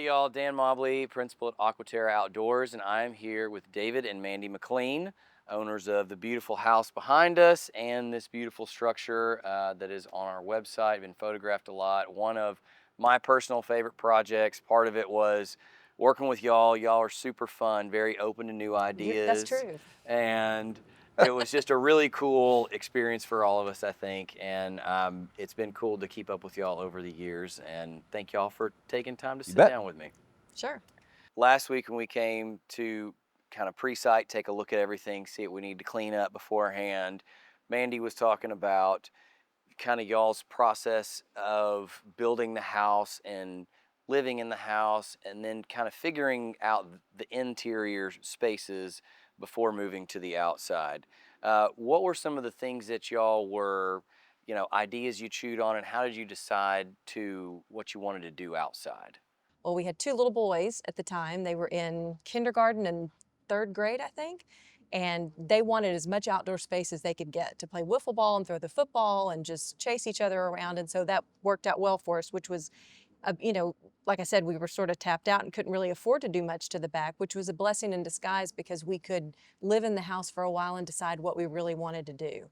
y'all. Dan Mobley, principal at AquaTerra Outdoors, and I'm here with David and Mandy McLean, owners of the beautiful house behind us and this beautiful structure that is on our website. Been photographed a lot. One of my personal favorite projects. Part of it was working with y'all. Y'all are super fun, very open to new ideas. That's true. And it was just a really cool experience for all of us, I think, and it's been cool to keep up with y'all over the years, and thank y'all for taking time to sit down with me. Sure. Last week when we came to kind of pre-site, take a look at everything, see what we need to clean up beforehand, Mandy was talking about kind of y'all's process of building the house and living in the house, and then kind of figuring out the interior spaces before moving to the outside. What were some of the things that y'all were, ideas you chewed on, and how did you decide to what you wanted to do outside? Well, we had two little boys at the time. They were in kindergarten and third grade, I think. And they wanted as much outdoor space as they could get to play wiffle ball and throw the football and just chase each other around. And so that worked out well for us, which was, like I said, we were sort of tapped out and couldn't really afford to do much to the back, which was a blessing in disguise because we could live in the house for a while and decide what we really wanted to do.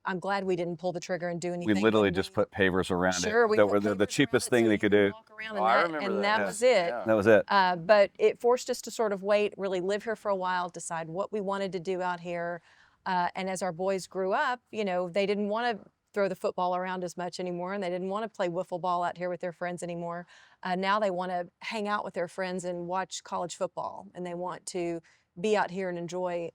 I'm glad we didn't pull the trigger and do anything. We literally just put pavers around Sure, it. we That put were the pavers cheapest around it thing so they you could could do. walk around Oh, I remember that that. was it. Yeah. That was it. But it forced us to sort of wait, really live here for a while, decide what we wanted to do out here. And as our boys grew up, they didn't want to throw the football around as much anymore, and they didn't want to play wiffle ball out here with their friends anymore. Now they want to hang out with their friends and watch college football, and they want to be out here and enjoy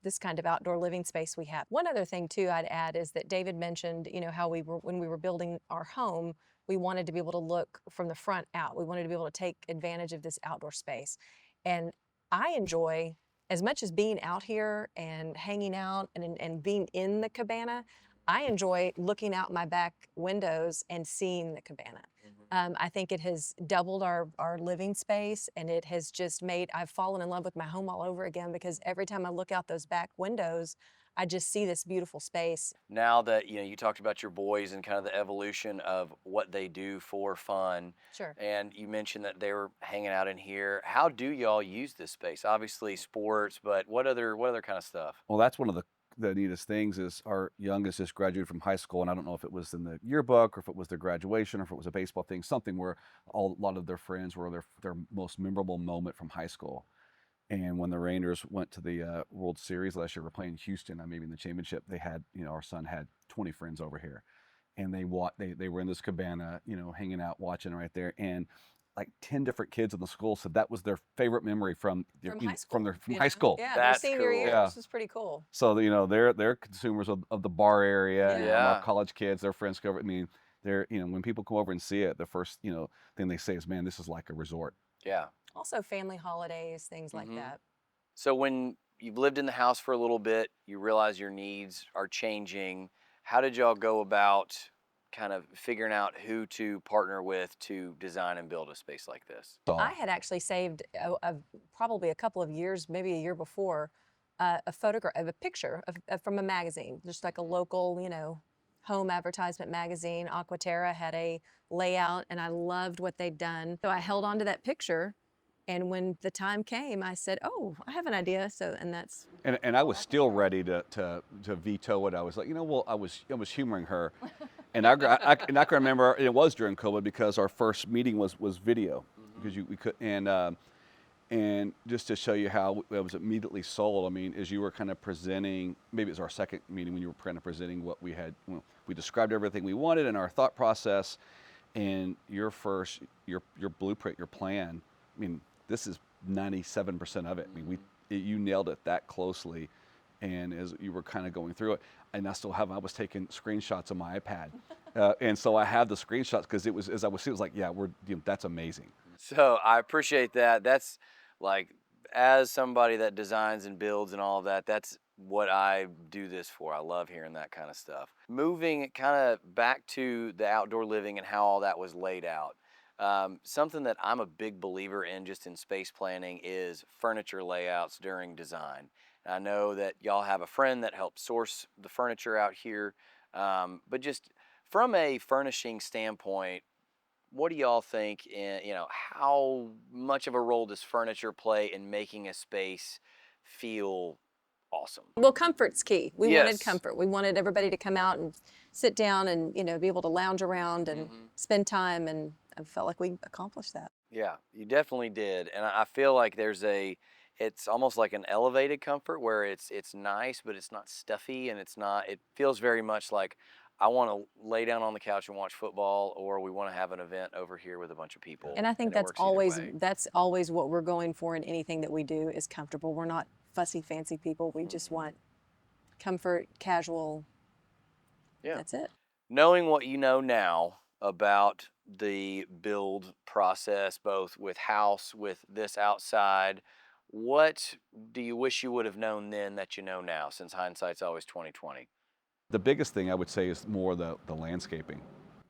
this kind of outdoor living space we have. One other thing too I'd add is that David mentioned, how when we were building our home, we wanted to be able to look from the front out. We wanted to be able to take advantage of this outdoor space. And I enjoy, as much as being out here and hanging out and being in the cabana, I enjoy looking out my back windows and seeing the cabana. I think it has doubled our living space, and it has just I've fallen in love with my home all over again because every time I look out those back windows, I just see this beautiful space. Now that you talked about your boys and kind of the evolution of what they do for fun. Sure. And you mentioned that they were hanging out in here. How do y'all use this space? Obviously sports, but what other kind of stuff? Well, that's one of the neatest things is our youngest just graduated from high school, and I don't know if it was in the yearbook or if it was their graduation or if it was a baseball thing, something where a lot of their friends were their most memorable moment from high school. And when the Rangers went to the World Series last year, we're playing Houston, maybe in the championship. They had, our son had 20 friends over here, and they were in this cabana, hanging out, watching right there, and like 10 different kids in the school said that was their favorite memory from high school. From high school. Yeah, That's their senior cool. year. Yeah. This is pretty cool. So they're consumers of the bar area. And Yeah. our college kids, their friends go over. I mean, they're when people come over and see it, the first thing they say is, "Man, this is like a resort." Yeah. Also family holidays, things like that. So when you've lived in the house for a little bit, you realize your needs are changing. How did y'all go about kind of figuring out who to partner with to design and build a space like this? I had actually saved probably a couple of years, maybe a year before, a photograph of a picture from a magazine, just like a local, home advertisement magazine. AquaTerra had a layout, and I loved what they'd done. So I held on to that picture, and when the time came, I said, "Oh, I have an idea." So, and that's. And I was still ready to veto it. I was like, well, I was humoring her, and I can remember it was during COVID because our first meeting was video because we could and just to show you how it was immediately sold. I mean, as you were kind of presenting, maybe it was our second meeting when you were kind of presenting what we had. We described everything we wanted and our thought process, and your blueprint, your plan. I mean, this is 97% of it. I mean, you nailed it that closely, and as you were kind of going through it, and I was taking screenshots on my iPad, and so I have the screenshots because it was like, yeah, that's amazing. So I appreciate that. That's like, as somebody that designs and builds and all of that, that's what I do this for. I love hearing that kind of stuff. Moving kind of back to the outdoor living and how all that was laid out. Something that I'm a big believer in just in space planning is furniture layouts during design. And I know that y'all have a friend that helped source the furniture out here, but just from a furnishing standpoint, what do y'all think in, how much of a role does furniture play in making a space feel awesome? Well, comfort's key. We wanted Yes. comfort. We wanted everybody to come out and sit down and, be able to lounge around and Hmm. spend time. And I felt like we accomplished that. Yeah, you definitely did. And I feel like it's almost like an elevated comfort where it's nice, but it's not stuffy and it feels very much like I want to lay down on the couch and watch football, or we want to have an event over here with a bunch of people, And I think and it works either way. that's always what we're going for in anything that we do is comfortable. We're not fussy, fancy people. We just Mhm. want comfort, casual. Yeah. That's it. Knowing what you know now about the build process, both with house, with this outside, what do you wish you would have known then that you know now, since hindsight's always 2020? The biggest thing I would say is more the landscaping.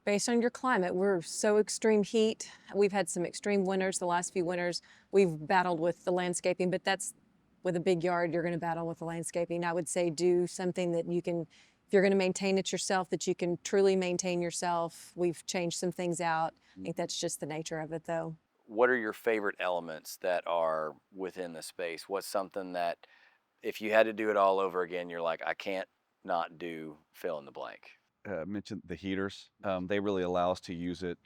Based on your climate, we're so extreme heat. We've had some extreme winters the last few winters. We've battled with the landscaping, but that's with a big yard, you're going to battle with the landscaping. I would say do something that you can, if you're going to maintain it yourself, that you can truly maintain yourself. We've changed some things out. I think that's just the nature of it, though. What are your favorite elements that are within the space? What's something that if you had to do it all over again, you're like, I can't not do fill in the blank? Mentioned the heaters. They really allow us to use it,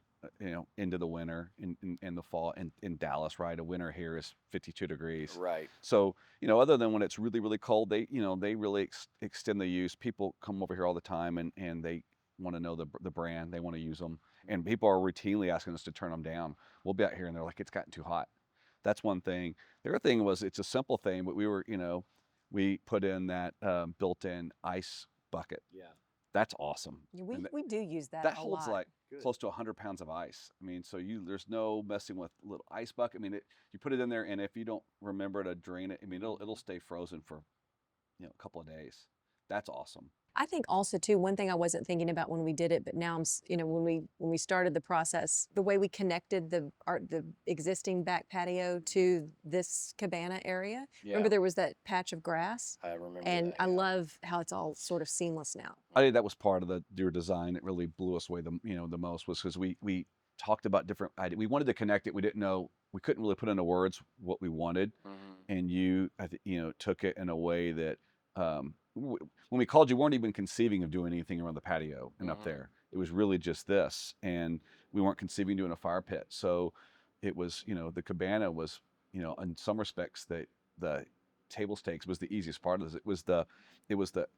into the winter in the fall. In Dallas, right? A winter here is 52 degrees. Right. So, other than when it's really, really cold, they really extend the use. People come over here all the time and they want to know the brand. They want to use them. And people are routinely asking us to turn them down. We'll be out here and they're like, it's gotten too hot. That's one thing. The other thing was it's a simple thing, but we put in that built-in ice bucket. Yeah. That's awesome. Yeah, And we do use that that a holds lot. like Good. close to 100 pounds of ice. I mean, so there's no messing with a little ice bucket. I mean, you put it in there, and if you don't remember to drain it, I mean, it'll stay frozen for a couple of days. That's awesome. I think also too, one thing I wasn't thinking about when we did it, but now when we started the process, the way we connected the existing back patio to this cabana area. Yeah. Remember there was that patch of grass, I remember and that. I Yeah. love how it's all sort of seamless now. I think that was part of your design. It really blew us away the most was because we talked about different ideas. We wanted to connect it. We didn't know. We couldn't really put into words what we wanted. Mhm. And took it in a way that when we called you, weren't even conceiving of doing anything around the patio and up Mhm. there. It was really just this, and we weren't conceiving doing a fire pit. So it was, the cabana was, in some respects, the table stakes was the easiest part of this. It was the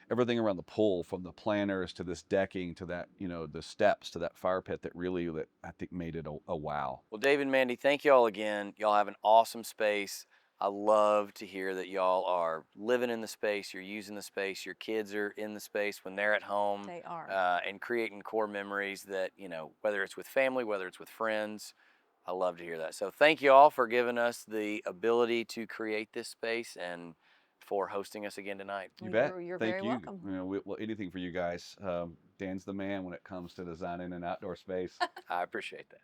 everything around the pool, from the planters to this decking to that, the steps to that fire pit, that I think made it a wow. Well, Dave and Mandy, thank y'all again. Y'all have an awesome space. I love to hear that y'all are living in the space, you're using the space, your kids are in the space when they're at home, They are. and creating core memories that, whether it's with family, whether it's with friends. I love to hear that. So thank you all for giving us the ability to create this space and for hosting us again tonight. You Well, bet. you're Thank very you. welcome. Well, anything for you guys. Dan's the man when it comes to designing an outdoor space. I appreciate that.